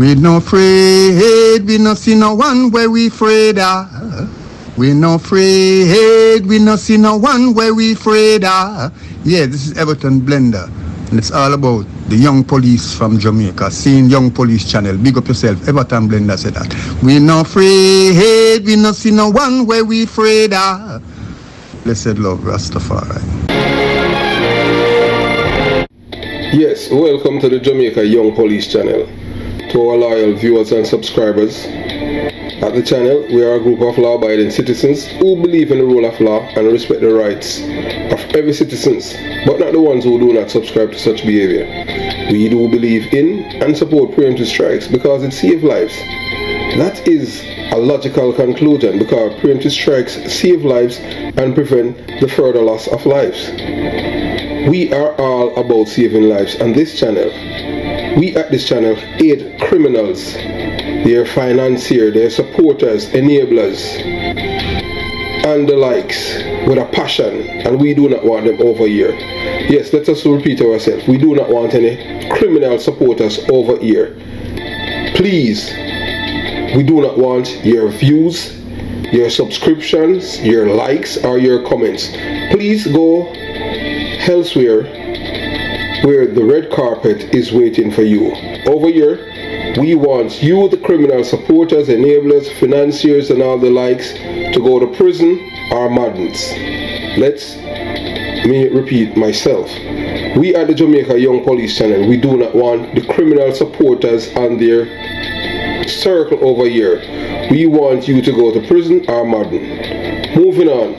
We no afraid, we no see no one where we afraid of. We no afraid, we no see no one where we afraid of. Yeah, this is Everton Blender, and it's all about the young police from Jamaica, seeing Young Police Channel. Big up yourself, Everton Blender said that. We no afraid, we no see no one where we afraid of. Blessed love, Rastafari. Yes, welcome to the Jamaica Young Police Channel. To our loyal viewers and subscribers, at the channel we are a group of law-abiding citizens who believe in the rule of law and respect the rights of every citizens, but not the ones who do not subscribe to such behavior. We do believe in and support preemptive strikes because it saves lives. That is a logical conclusion because preemptive strikes save lives and prevent the further loss of lives. We are all about saving lives on this channel. We at this channel aid criminals, their financiers, their supporters, enablers, and the likes with a passion, and we do not want them over here. Yes, let us repeat ourselves. We do not want any criminal supporters over here. Please, we do not want your views, your subscriptions, your likes, or your comments. Please go elsewhere where the red carpet is waiting for you. Over here, we want you, the criminal supporters, enablers, financiers, and all the likes, to go to prison or madness. Let me repeat myself. We at the Jamaica Young Police Channel, we do not want the criminal supporters and their circle over here. We want you to go to prison or madness. Moving on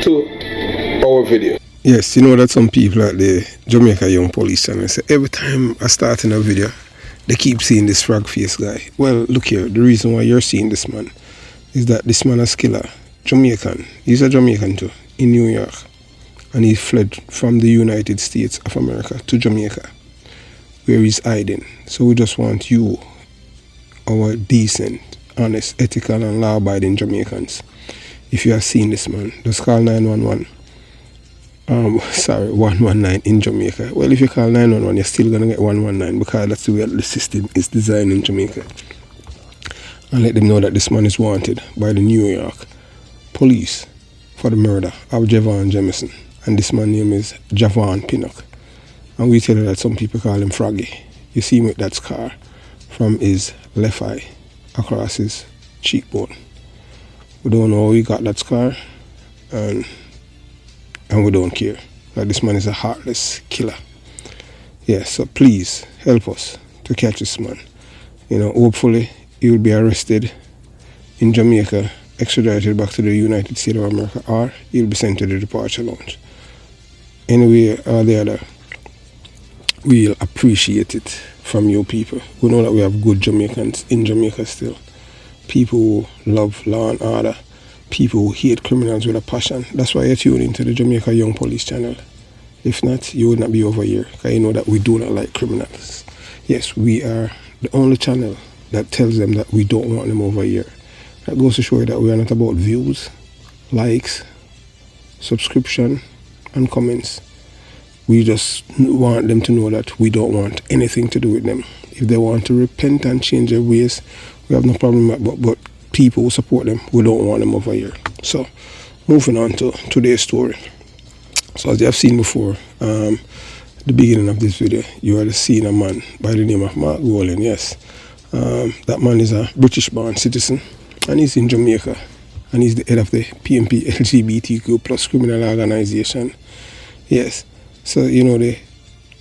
to our video. Yes, you know that some people at the Jamaica Young Police Channel say every time I start in a video, they keep seeing this frog face guy. Well, look here, the reason why you're seeing this man is that this man is killer, Jamaican. He's a Jamaican too, in New York. And he fled from the United States of America to Jamaica, where he's hiding. So we just want you, our decent, honest, ethical and law-abiding Jamaicans, if you are seeing this man, just call 911. 119 in Jamaica. Well, if you call 911, you're still gonna get 119 because that's the way the system is designed in Jamaica. And let them know that this man is wanted by the New York police for the murder of Javon Jamison. And this man's name is Javon Pinnock. And we tell you that some people call him Froggy. You see him with that scar from his left eye across his cheekbone. We don't know how he got that scar, and we don't care. Like, this man is a heartless killer. Yeah, so please help us to catch this man. You know, hopefully he will be arrested in Jamaica, extradited back to the United States of America, or he'll be sent to the departure lounge. Anyway or the other, we'll appreciate it from you people. We know that we have good Jamaicans in Jamaica still. People who love law and order. People who hate criminals with a passion. That's why you're tuning into the Jamaica Young Police Channel. If not, you would not be over here, because you know that we do not like criminals. Yes, we are the only channel that tells them that we don't want them over here. That goes to show you that we are not about views, likes, subscription, and comments. We just want them to know that we don't want anything to do with them. If they want to repent and change their ways, we have no problem with that, but people who support them, we don't want them over here. So, moving on to today's story. So, as you have seen before, the beginning of this video, you are seeing a man by the name of Mark Golan. Yes, that man is a British-born citizen, and he's in Jamaica, and he's the head of the PNP LGBTQ plus criminal organization. Yes, so you know the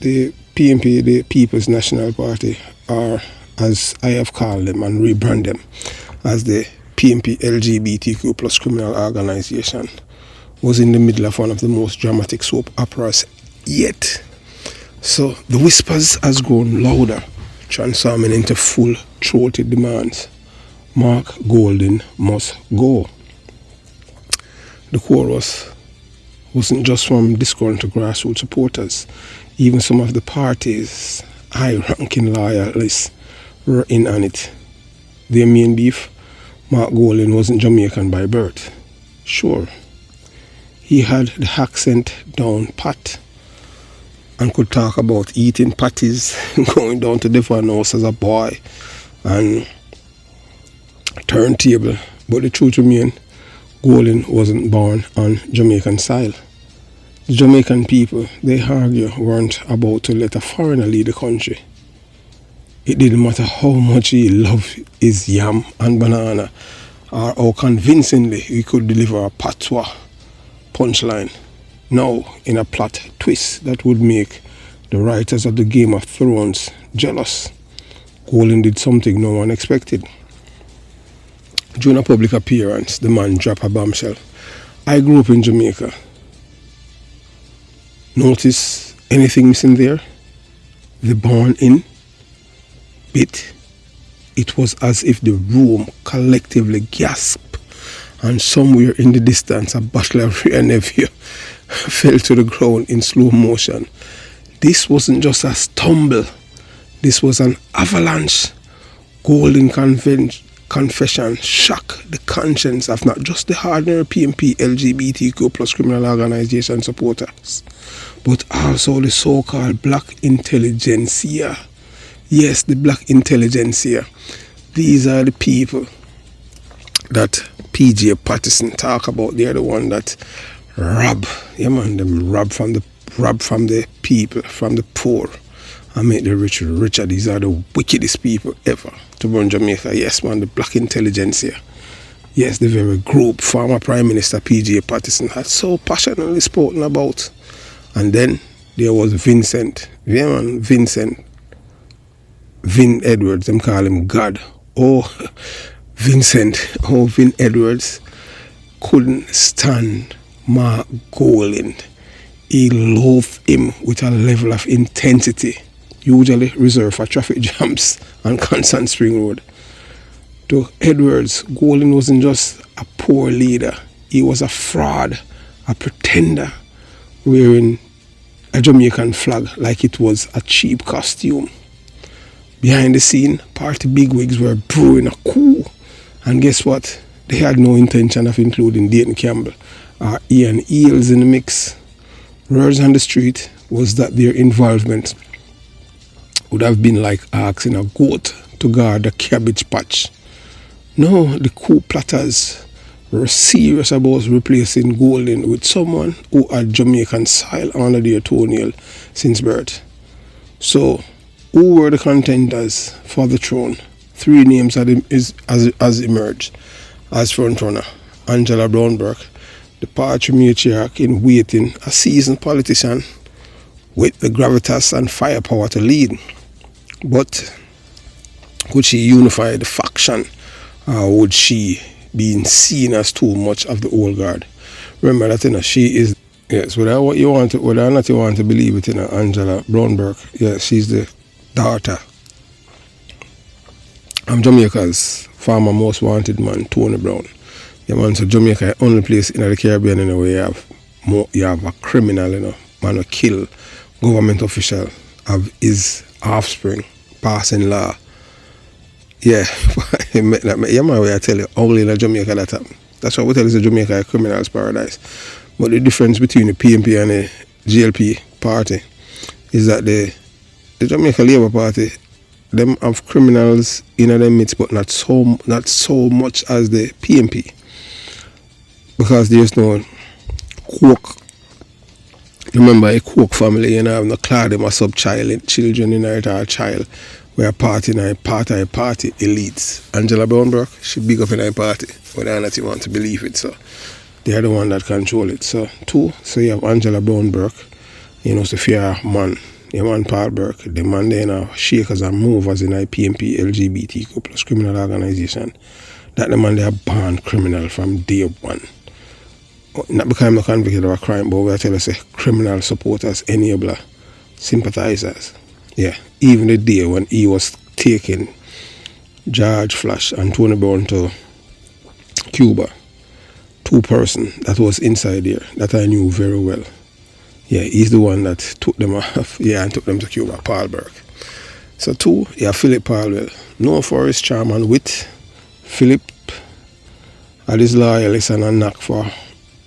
PNP, the People's National Party, are, as I have called them and rebrand them, as the PNP LGBTQ plus criminal organization, was in the middle of one of the most dramatic soap operas yet. So the whispers has grown louder, transforming into full-throated demands. Mark Golan must go. The chorus wasn't just from disgruntled grassroots supporters. Even some of the party's high-ranking loyalists were in on it. Their main beef: Mark Golan wasn't Jamaican by birth. Sure, he had the accent down pat, and could talk about eating patties, going down to Devon House as a boy, and turntable. But the truth remains, Golding wasn't born on Jamaican soil. The Jamaican people, they argue, weren't about to let a foreigner lead the country. It didn't matter how much he loved his yam and banana, or how convincingly he could deliver a patois punchline. Now, in a plot twist that would make the writers of the Game of Thrones jealous, Golding did something no one expected. During a public appearance, the man dropped a bombshell. I grew up in Jamaica. Notice anything missing there? The born-in bit. It was as if the room collectively gasped, and somewhere in the distance a bachelor nephew fell to the ground in slow motion. This wasn't just a stumble. This was an avalanche. Golding confession shocked the conscience of not just the ordinary PNP LGBTQ plus criminal organization supporters, but also the so-called black intelligentsia. Yes, the black intelligentsia. These are the people that PJ Patterson talk about. They're the one that rob. Yeah, man, them rob from the people, from the poor, and make the rich richer. These are the wickedest people ever to run Jamaica. Yes, man, the black intelligentsia. Yes, the very group former Prime Minister PJ Patterson had so passionately spoken about. And then there was Vincent. Yeah, man, Vincent. Vin Edwards, them call him God. Oh, Vincent. Oh, Vin Edwards couldn't stand Mark Golding. He loathed him with a level of intensity usually reserved for traffic jams on Constant Spring Road. To Edwards, Golding wasn't just a poor leader. He was a fraud, a pretender, wearing a Jamaican flag like it was a cheap costume. Behind the scene, party bigwigs were brewing a coup. And guess what? They had no intention of including Dayton Campbell or Ian Eales in the mix. Words on the street was that their involvement would have been like asking a goat to guard a cabbage patch. No, the coup plotters were serious about replacing Golding with someone who had Jamaican soil under their toenail since birth. So, who were the contenders for the throne? Three names has emerged as frontrunner. Angela Brownburg, the party matriarch in waiting, a seasoned politician with the gravitas and firepower to lead. But could she unify the faction, or would she be seen as too much of the old guard? Remember that, she is, yes, whether or not you want to believe it, Angela Brownburg, yes, she's the daughter of Jamaica's former most wanted man, Tony Brown. Yeah, man, so Jamaica is the only place in the Caribbean where you have a criminal, man who kill government official of his offspring, passing law. Yeah, yeah, man, I tell you, only in Jamaica that happen. That's why we tell you Jamaica is a criminal's paradise. But the difference between the PNP and the GLP party is that the Jamaica Labour Party, them have criminals in their midst, but not so much as the PNP, because there's no coke. Remember, a coke family, have no cloud, them a children inherit our child. We are part of a party elites. Angela Brownburg, she big up in a party, whether or not you want to believe it. So they are the one that control it. So two, so you have Angela Brownburg, Sophia Man. The man Paul Burke, the man there shakers and movers in a PNP LGBTQ plus criminal organization. That the man they are born criminal from day one. Not because I'm not convicted of a crime, but we tell us criminal supporters, enabler, sympathizers. Yeah, even the day when he was taking George Flash and Tony Brown to Cuba, two person that was inside there that I knew very well. Yeah, he's the one that took them off, and took them to Cuba, Paul Burke. So two, Philip Palwell, known for his charm and wit. Philip had his loyalist and a knack for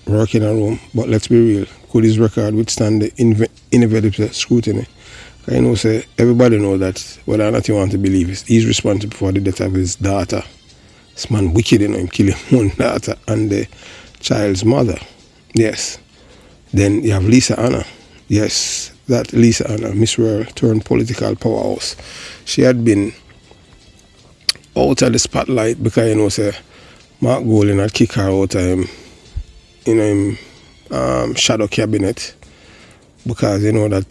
working a room, but let's be real, could his record withstand the inevitable scrutiny? I know, say, everybody know that, whether or not you want to believe it, he's responsible for the death of his daughter. This man wicked, him killing one daughter and the child's mother. Yes. Then you have Lisa Anna. Yes, that Lisa Anna, Miss World turned political powerhouse. She had been out of the spotlight because, say, Mark Golding had kicked her out of him, shadow cabinet, because that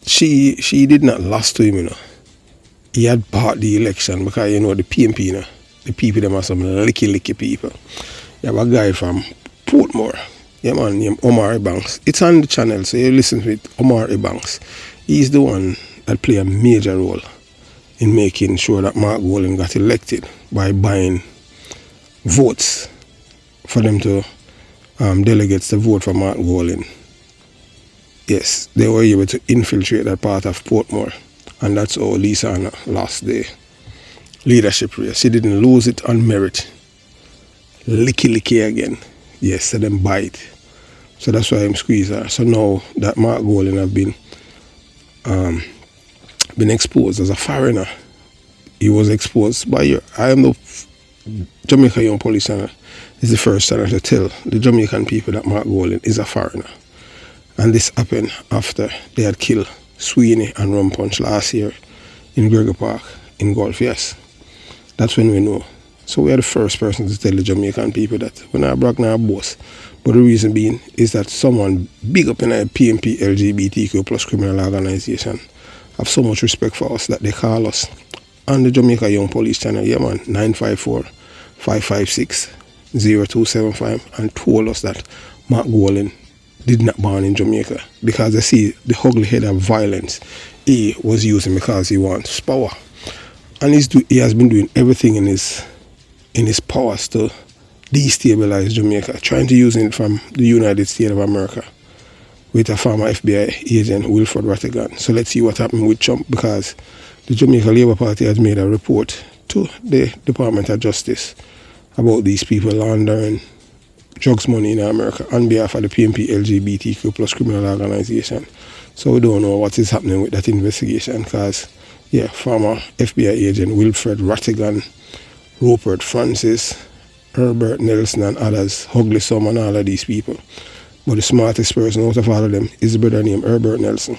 she did not last to him. He had bought the election because the PNP, the people them are some licky people. You have a guy from Portmore, man, named Omar Banks. It's on the channel, so you listen to it. Omar Banks. He's the one that played a major role in making sure that Mark Golding got elected by buying votes for them to delegates to vote for Mark Golding. Yes, they were able to infiltrate that part of Portmore, and that's how Lisa Anna lost the leadership race. She didn't lose it on merit. Licky again. Yes, so them bite. So that's why I'm squeezing her. So now that Mark Golding have been exposed as a foreigner, he was exposed by I am the Jamaica Young Police Channel is the first channel to tell the Jamaican people that Mark Golding is a foreigner. And this happened after they had killed Sweeney and Rum Punch last year in Gregory Park in Gulf. Yes, that's when we know. So we are the first person to tell the Jamaican people that we're not brag, not boss. But the reason being is that someone big up in a PNP LGBTQ plus criminal organization have so much respect for us that they call us on the Jamaica Young Police Channel, yeah man, 954-556-0275, and told us that Mark Golding did not born in Jamaica because they see the ugly head of violence he was using because he wants power. And he has been doing everything in his powers to destabilize Jamaica, trying to use it from the United States of America with a former FBI agent, Wilfred Rattigan. So let's see what happened with Trump, because the Jamaica Labour Party has made a report to the Department of Justice about these people laundering drugs money in America on behalf of the PNP LGBTQ plus criminal organization. So we don't know what is happening with that investigation because, former FBI agent Wilfred Rattigan, Rupert Francis, Herbert Nelson and others, Ugly Some and all of these people. But the smartest person out of all of them is a brother named Herbert Nelson.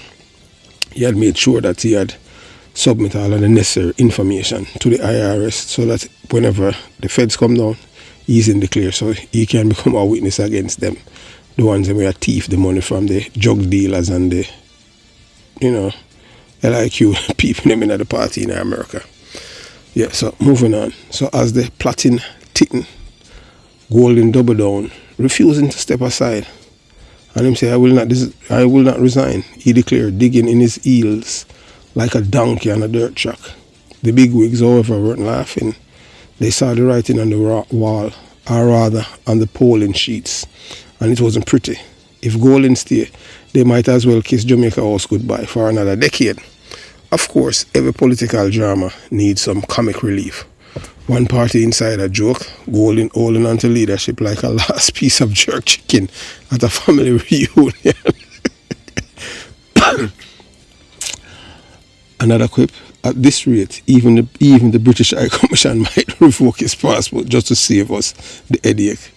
He had made sure that he had submitted all of the necessary information to the IRS so that whenever the feds come down, he's in the clear, so he can become a witness against them. The ones that may thief the money from the drug dealers and the, LIQ people them in the party in America. Yeah, so moving on. So as the plotting ticking, Golding double down, refusing to step aside. And him say, I will not resign. He declared, digging in his heels like a donkey on a dirt track. The bigwigs, however, weren't laughing. They saw the writing on the wall, or rather on the polling sheets, and it wasn't pretty. If Golding stay, they might as well kiss Jamaica House goodbye for another decade. Of course, every political drama needs some comic relief. One party inside a joke, Golding holding on to leadership like a last piece of jerk chicken at a family reunion. Another quip. At this rate, even the British High Commission might revoke his passport just to save us the headache.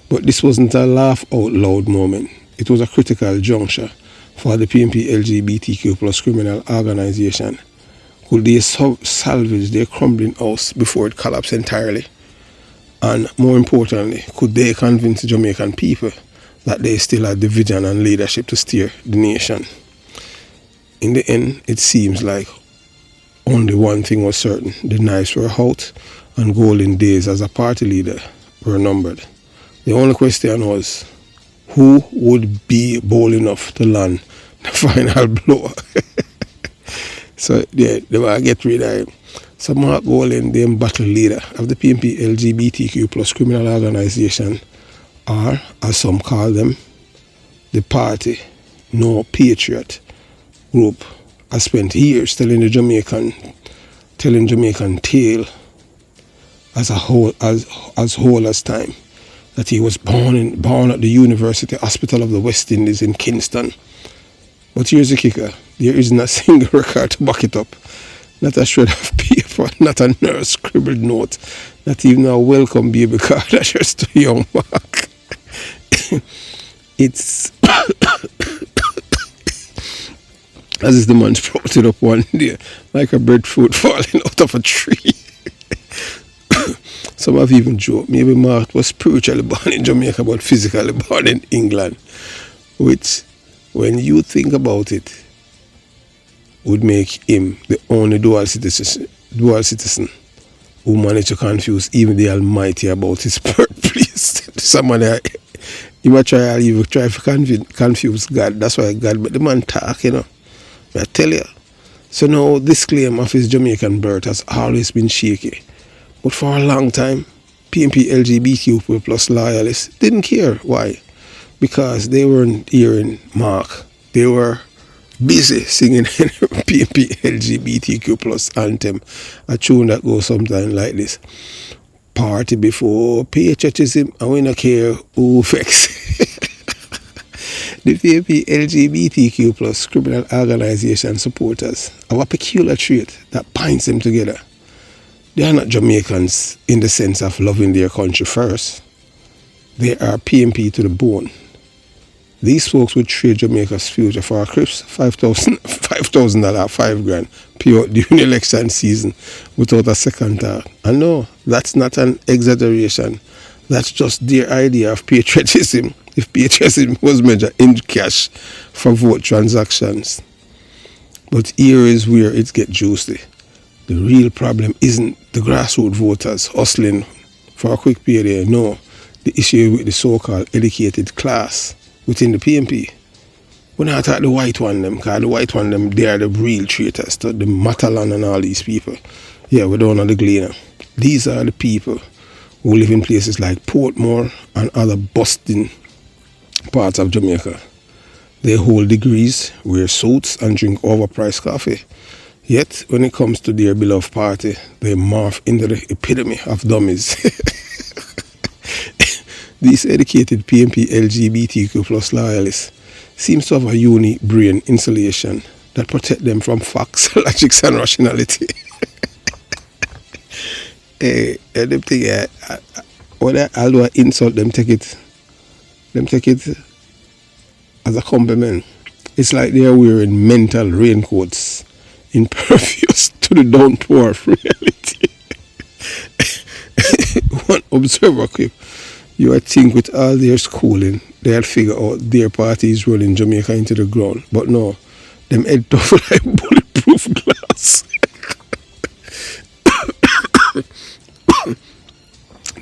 But this wasn't a laugh out loud moment. It was a critical juncture for the PNP LGBTQ plus criminal organization. Could they salvage their crumbling house before it collapsed entirely? And more importantly, could they convince the Jamaican people that they still had the vision and leadership to steer the nation? In the end, it seems like only one thing was certain. The knives were out and Golding days as a party leader were numbered. The only question was, who would be bold enough to land the final blow? So they will get rid of him. So Mark Golding, the battle leader of the PNP LGBTQ plus criminal organization, or as some call them, the party No Patriot group, has spent years telling Jamaican tale as whole as time. that he was born at the University Hospital of the West Indies in Kingston. But here's the kicker. There isn't a single record to back it up. Not a shred of paper, not a nurse scribbled note, not even a welcome baby card addressed to young Mark. It's as if the man sprouted up one day like a breadfruit falling out of a tree. Some have even joked maybe Mark was spiritually born in Jamaica but physically born in England, which, when you think about it, would make him the only dual citizen who managed to confuse even the Almighty about his birthplace. Somebody, he might try to confuse God. That's why God, but the man talk, I tell you. So now this claim of his Jamaican birth has always been shaky. But for a long time, PNP LGBTQ plus loyalists didn't care. Why? Because they weren't hearing Mark. They were busy singing PNP LGBTQ plus anthem, a tune that goes something like this: party before patriotism, and we don't care who vex. The PNP LGBTQ plus criminal organization supporters have a peculiar trait that binds them together. They are not Jamaicans in the sense of loving their country first. They are PNP to the bone. These folks would trade Jamaica's future for a crisp $5,000, $5,000 pure during election season without a second thought. And no, that's not an exaggeration. That's just their idea of patriotism, if patriotism was measured in cash for vote transactions. But here is where it gets juicy. The real problem isn't the grassroots voters hustling for a quick payday. No, the issue with the so-called educated class within the PNP. We're not at the white one them, because the white one them, they are the real traitors to the Matalan and all these people. Yeah, we don't know the Gleaner. These are the people who live in places like Portmore and other bustling parts of Jamaica. They hold degrees, wear suits, and drink overpriced coffee. Yet, when it comes to their beloved party, they morph into the epitome of dummies. These educated PNP LGBTQ plus loyalists seems to have a unique brain insulation that protect them from facts, logics, and rationality. Them thing, although I insult them, take it as a compliment. It's like they are wearing mental raincoats impervious to the downpour of reality. One observer quip, you would think with all their schooling, they'll figure out their party is rolling Jamaica into the ground. But no, them head tough like bulletproof glass.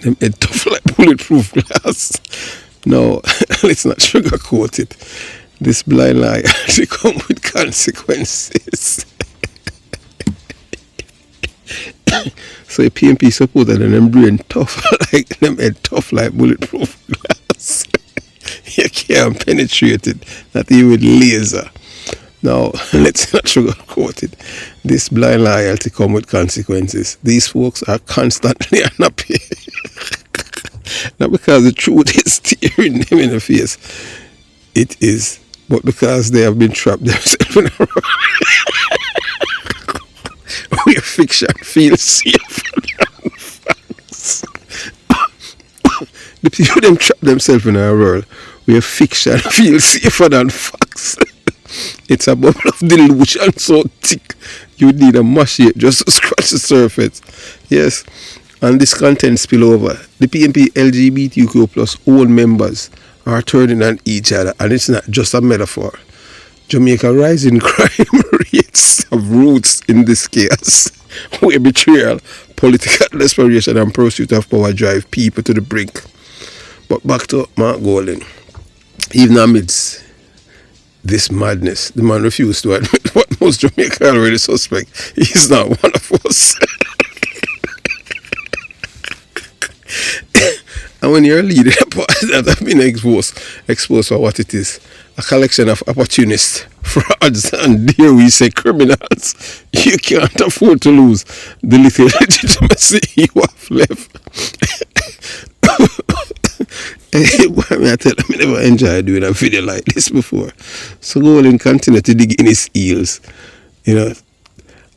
Them head tough like bulletproof glass. No, let's not sugarcoat it. This blind lie actually comes with consequences. So a PNP supporter and them brain tough like them head tough like bulletproof glass. You can't penetrate it, not even with laser. Now, let's not sugarcoat it. This blind loyalty comes with consequences. These folks are constantly unhappy. Not because the truth is staring them in the face. It is, but because they have been trapped themselves in a row. Where fiction feels safer than facts. The people them trap themselves in our world where fiction feels safer than facts. It's a bubble of delusion so thick you need a machete just to scratch the surface. Yes, and this content spill over. The PNP LGBTQ plus all members are turning on each other, and it's not just a metaphor. Jamaica rising crime rates have roots in this chaos, where betrayal, political desperation, and pursuit of power drive people to the brink. But back to Mark Golding. Even amidst this madness, the man refused to admit what most Jamaica already suspect. He's not one of us. And when you're leading a party that have been exposed for what it is, a collection of opportunists, frauds, and dare we say criminals, you can't afford to lose the little legitimacy you have left. I tell him, I never enjoyed doing a video like this before. So Golding continue to dig in his heels, you know,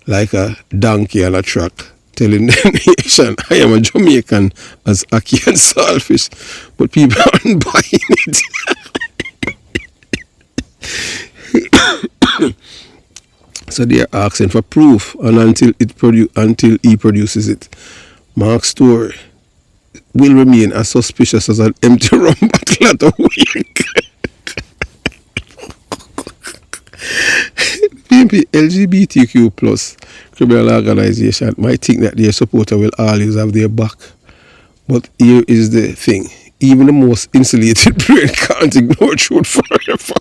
like a donkey on a track, telling the nation, I am a Jamaican as ackee and saltfish, but people aren't buying it. So they are asking for proof, and until he produces it, Mark's story will remain as suspicious as an empty rum bottle at a week. PNP LGBTQ plus criminal organization might think that their supporter will always have their back. But here is the thing. Even the most insulated brain can't ignore truth forever.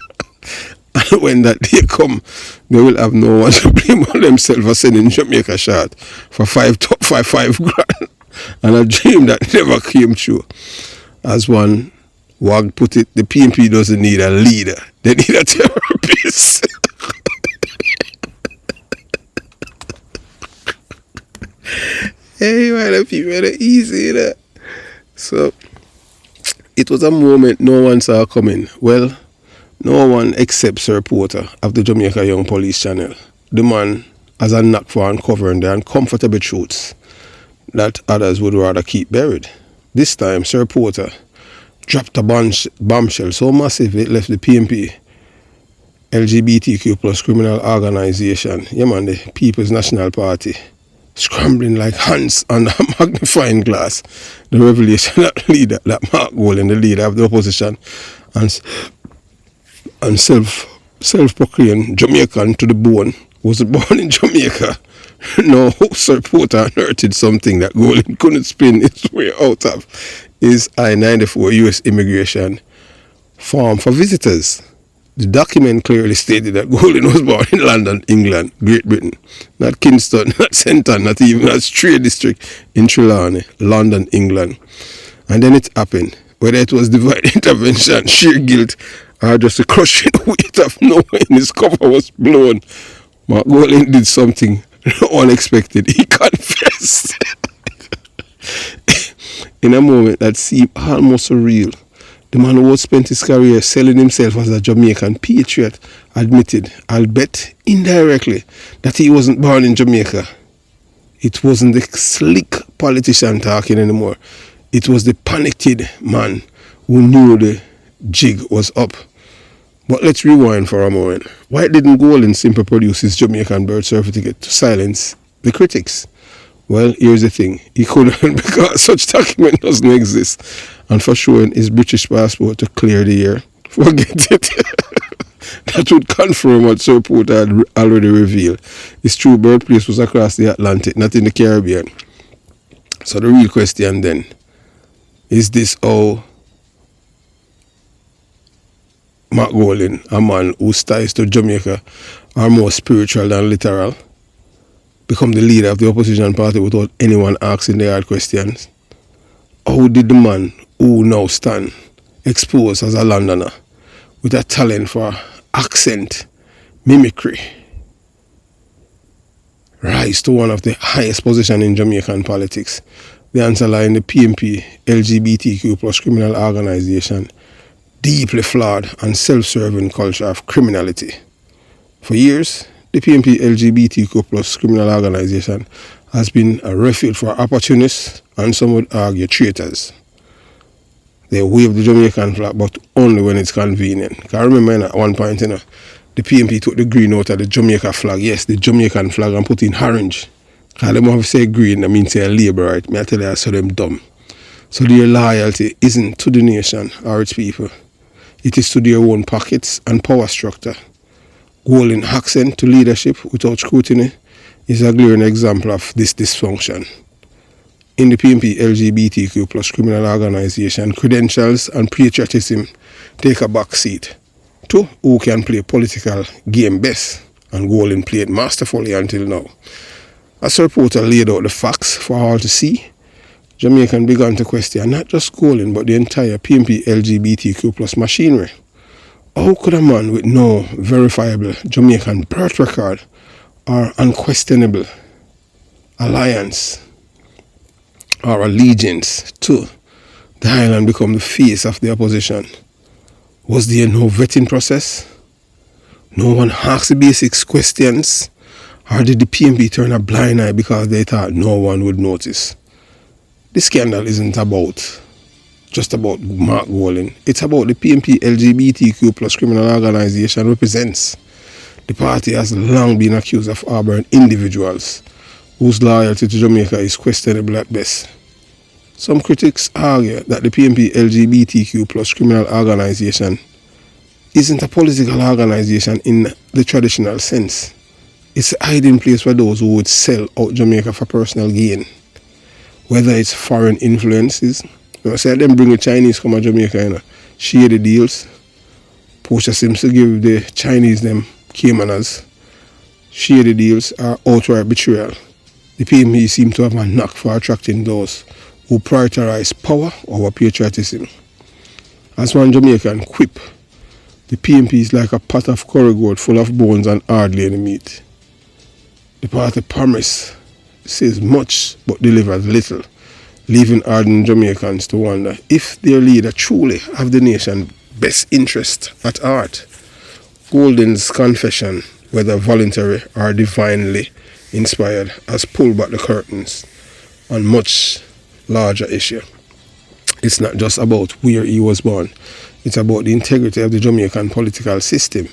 And when that day come, they will have no one to blame on themselves for sending Jamaica shot for five grand. And a dream that never came true. As one wag put it, the PNP doesn't need a leader. They need a therapist. Hey, man, the people are easy, you know? So, it was a moment no one saw coming. Well, no one except Sir Porter of the Jamaica Young Police channel. The man has a knack for uncovering the uncomfortable truths that others would rather keep buried. This time, Sir Porter dropped a bombshell so massive it left the PNP LGBTQ plus criminal organization, the People's National Party, scrambling like ants under a magnifying glass. The revelation that Mark Golding, the leader of the opposition, and self-proclaimed Jamaican to the bone, was born in Jamaica. No, Sir Porter unearthed something that Golding couldn't spin its way out of is I-94 U.S. immigration form for visitors. The document clearly stated that Golding was born in London, England, Great Britain, not Kingston, not Centon, not even a Stray district in Trelawney, London, England. And then it happened. Whether it was divine intervention, sheer guilt, or just the crushing weight of knowing his cover was blown, Mark Golding did something unexpected. He confessed. In a moment that seemed almost surreal, the man who had spent his career selling himself as a Jamaican patriot admitted, albeit indirectly, that he wasn't born in Jamaica. It wasn't the slick politician talking anymore. It was the panicked man who knew the jig was up. But let's rewind for a moment. Why didn't Golding simply produce his Jamaican birth certificate to silence the critics? Well, here's the thing. He couldn't because such document doesn't exist. And for showing his British passport to clear the air, forget it. That would confirm what Sir Porter had already revealed. His true birthplace was across the Atlantic, not in the Caribbean. So the real question then, is this how Mark Golding, a man whose ties to Jamaica are more spiritual than literal, become the leader of the opposition party without anyone asking the hard questions? How did the man who now stand exposed as a Londoner with a talent for accent mimicry rise to one of the highest positions in Jamaican politics? The answer lies in the PNP LGBTQ plus criminal organization deeply flawed and self-serving culture of criminality. For years, the PNP LGBTQ plus criminal organization has been a refuge for opportunists and some would argue traitors. They wave the Jamaican flag, but only when it's convenient. I remember at one point, the PNP took the green out of the Jamaica flag. Yes, the Jamaican flag, and put in orange. Because they have to say green, that means say Labour, right? I tell you, I saw them dumb. So their loyalty isn't to the nation or its people. It is to their own pockets and power structure. Golding accent to leadership without scrutiny is a glaring example of this dysfunction. In the PNP LGBTQ plus criminal organization, credentials and patriotism take a back seat to who can play political game best, and Golding played masterfully until now. As Sir Porter laid out the facts for all to see, Jamaican began to question not just Golding but the entire PNP LGBTQ plus machinery. How could a man with no verifiable Jamaican birth record or unquestionable alliance or allegiance to the island become the face of the opposition? Was there no vetting process? No one asked the basic questions? Or did the PNP turn a blind eye because they thought no one would notice? This scandal isn't just about Mark Golding. It's about the PNP LGBTQ plus criminal organization represents. The party has long been accused of harboring individuals whose loyalty to Jamaica is questionable at best. Some critics argue that the PNP LGBTQ plus criminal organization isn't a political organization in the traditional sense. It's a hiding place for those who would sell out Jamaica for personal gain. Whether it's foreign influences, say them bring the Chinese come to Jamaica, share the deals. Portia seems to give the Chinese them Caymaners, share the deals, or outright betrayal. The PNP seem to have a knack for attracting those who prioritize power over patriotism. As one Jamaican quip, the PNP is like a pot of curry goat full of bones and hardly any meat. The party promise says much but delivers little, leaving ardent Jamaicans to wonder if their leader truly have the nation's best interest at heart. Golding's confession, whether voluntary or divinely inspired, has pulled back the curtains on much larger issue. It's not just about where he was born, it's about the integrity of the Jamaican political system.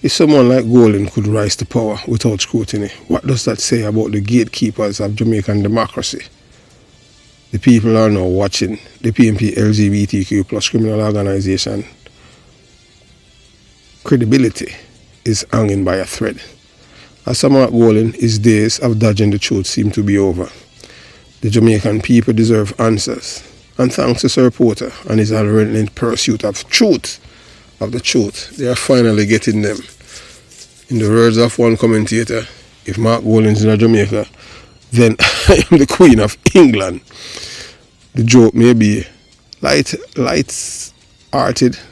If someone like Golding could rise to power without scrutiny, what does that say about the gatekeepers of Jamaican democracy? The people are now watching the PNP LGBTQ plus criminal organization. Credibility is hanging by a thread. As some Mark Golding, his days of dodging the truth seem to be over. The Jamaican people deserve answers. And thanks to Sir Porter and his unrelenting pursuit of the truth, they are finally getting them. In the words of one commentator, if Mark Golding's in Jamaica, then I am the Queen of England. The joke may be light-hearted,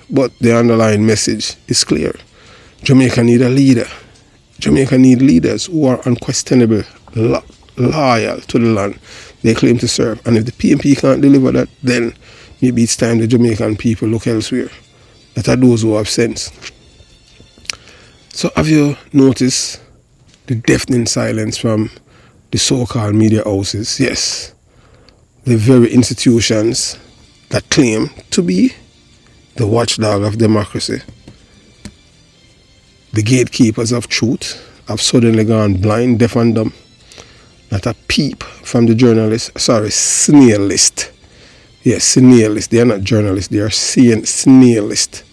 but the underlying message is clear. Jamaica need a leader. Jamaica need leaders who are unquestionably loyal to the land they claim to serve. And if the PNP can't deliver that, then maybe it's time the Jamaican people look elsewhere. That are those who have sense. So have you noticed the deafening silence from the so-called media houses? Yes, the very institutions that claim to be the watchdog of democracy. The gatekeepers of truth have suddenly gone blind, deaf and dumb. Not a peep from the snailists. Yes, snailists. They are not journalists. They are snailists,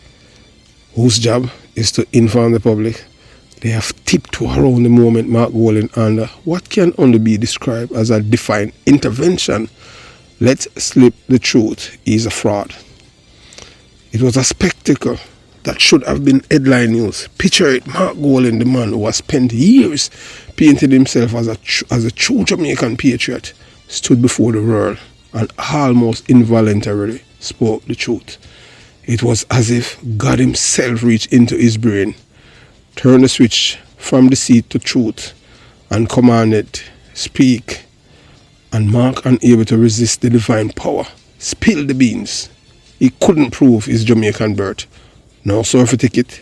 whose job is to inform the public. They have tiptoed around the moment Mark Golding under what can only be described as a defined intervention. Let slip the truth. He's a fraud. It was a spectacle that should have been headline news. Picture it, Mark Golding, the man who has spent years painting himself as a true Jamaican patriot, stood before the world and almost involuntarily spoke the truth. It was as if God himself reached into his brain, turned the switch from deceit to truth, and commanded, speak. And Mark, unable to resist the divine power, spilled the beans. He couldn't prove his Jamaican birth. No surfer ticket,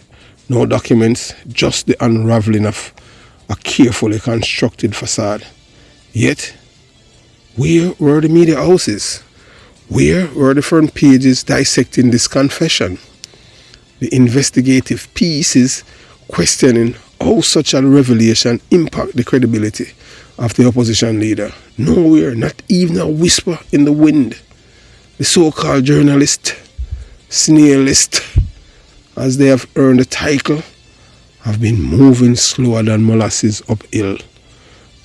no documents, just the unraveling of a carefully constructed facade. Yet, where were the media houses? Where were the front pages dissecting this confession? The investigative pieces questioning how such a revelation impact the credibility of the opposition leader. Nowhere, not even a whisper in the wind. The so-called journalist, snailist, as they have earned the title, have been moving slower than molasses uphill.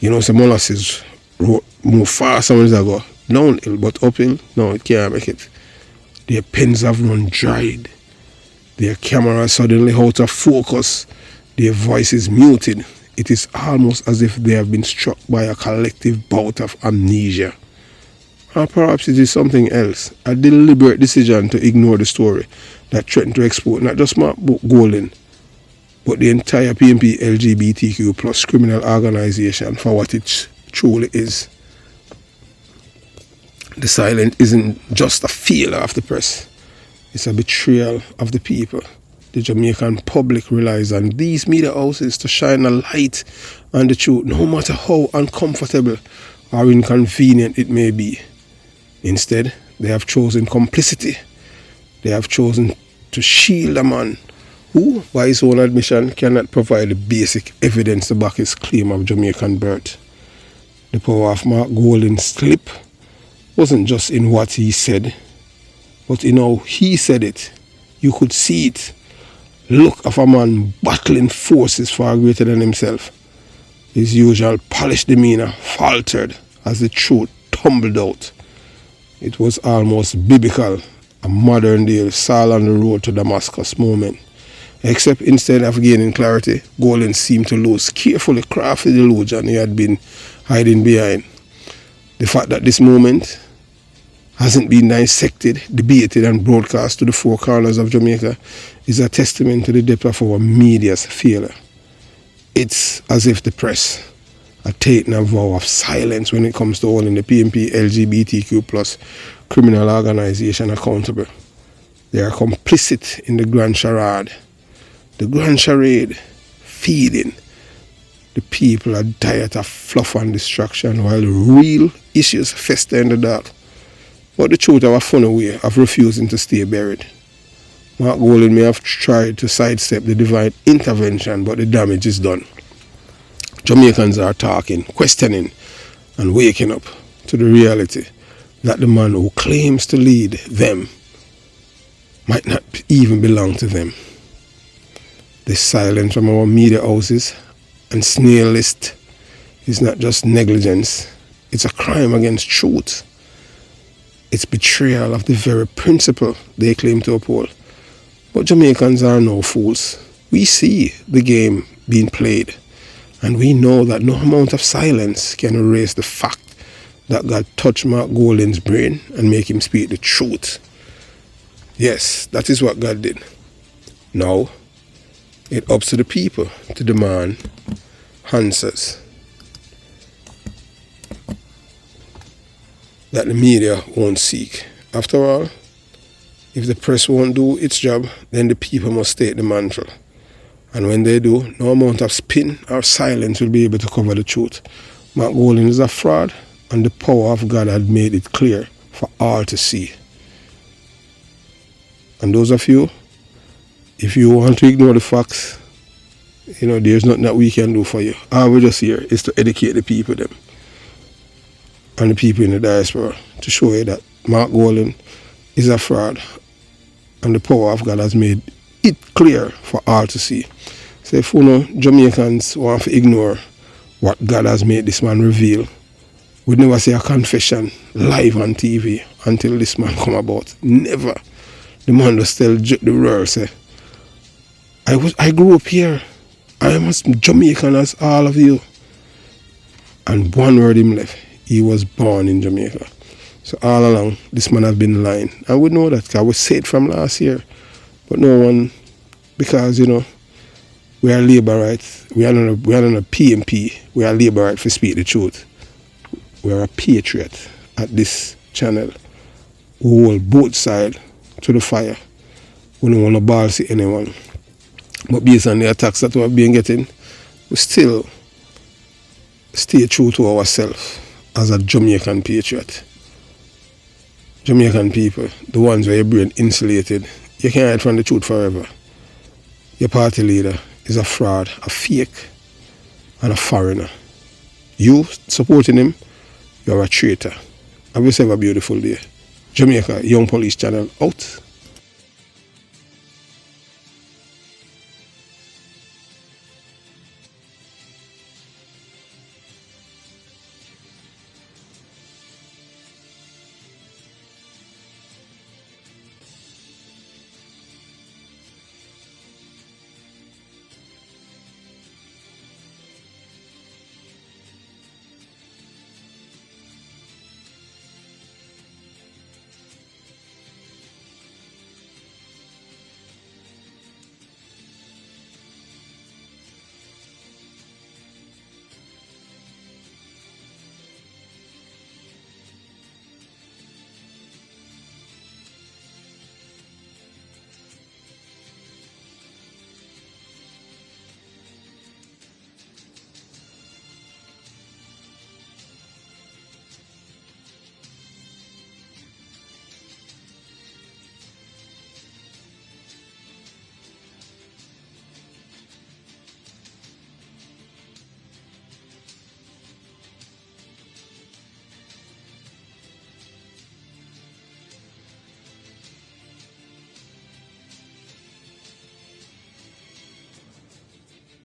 You know, some molasses move fast some years ago, downhill, but uphill, no, it can't make it. Their pens have run dried. Their camera suddenly out of focus. Their voices muted. It is almost as if they have been struck by a collective bout of amnesia. Or perhaps it is something else, a deliberate decision to ignore the story that threatened to expose not just Mark Golding, but the entire PNP LGBTQ plus criminal organization for what it truly is. The silence isn't just a failure of the press, it's a betrayal of the people. The Jamaican public relies on these media houses to shine a light on the truth, no matter how uncomfortable or inconvenient it may be. Instead, they have chosen complicity. They have chosen to shield a man who, by his own admission, cannot provide the basic evidence to back his claim of Jamaican birth. The power of Mark Golding's slip wasn't just in what he said, but in how he said it. You could see it. Look of a man battling forces far greater than himself. His usual polished demeanor faltered as the truth tumbled out. It was almost biblical, a modern-day Saul on the road to Damascus moment. Except instead of gaining clarity, Golding seemed to lose carefully crafted illusion he had been hiding behind. The fact that this moment hasn't been dissected, debated and broadcast to the four corners of Jamaica is a testament to the depth of our media's failure. It's as if the press are taking a vow of silence when it comes to holding the PNP LGBTQ+ criminal organization accountable. They are complicit in the grand charade. The grand charade feeding the people a diet of fluff and distraction while the real issues fester in the dark. But the truth have a funny way of refusing to stay buried. Mark Golding may have tried to sidestep the divine intervention, but the damage is done. Jamaicans are talking, questioning, and waking up to the reality that the man who claims to lead them might not even belong to them. The silence from our media houses and snail list is not just negligence, it's a crime against truth. It's betrayal of the very principle they claim to uphold. But Jamaicans are no fools. We see the game being played, and we know that no amount of silence can erase the fact that God touched Mark Golding's brain and make him speak the truth. Yes, that is what God did. Now, it's up to the people to demand answers that the media won't seek. After all, if the press won't do its job, then the people must take the mantle. And when they do, no amount of spin or silence will be able to cover the truth. Mark Golding is a fraud, and the power of God had made it clear for all to see. And those of you, if you want to ignore the facts, there's nothing that we can do for you. All we're just here is to educate the people them and the people in the diaspora to show you that Mark Golding is a fraud, and the power of God has made it clear for all to see. So if Jamaicans want to ignore what God has made this man reveal, we'd never see a confession live on TV until this man come about. Never. The man just tell the world, say, I grew up here. I am as Jamaican as all of you. And one word him left. He was born in Jamaica. So all along, this man has been lying. And we know that because we said it from last year. But no one, because, we are labor rights. We are not a PNP. We are labor right to speak the truth. We are a patriot at this channel. We hold both sides to the fire. We don't want to ball see anyone. But based on the attacks that we have been getting, we still stay true to ourselves as a Jamaican patriot. Jamaican people, the ones where your brain insulated, you can't hide from the truth forever. Your party leader is a fraud, a fake, and a foreigner. You supporting him, you're a traitor. Have yourself a beautiful day. Jamaica Young Police Channel out.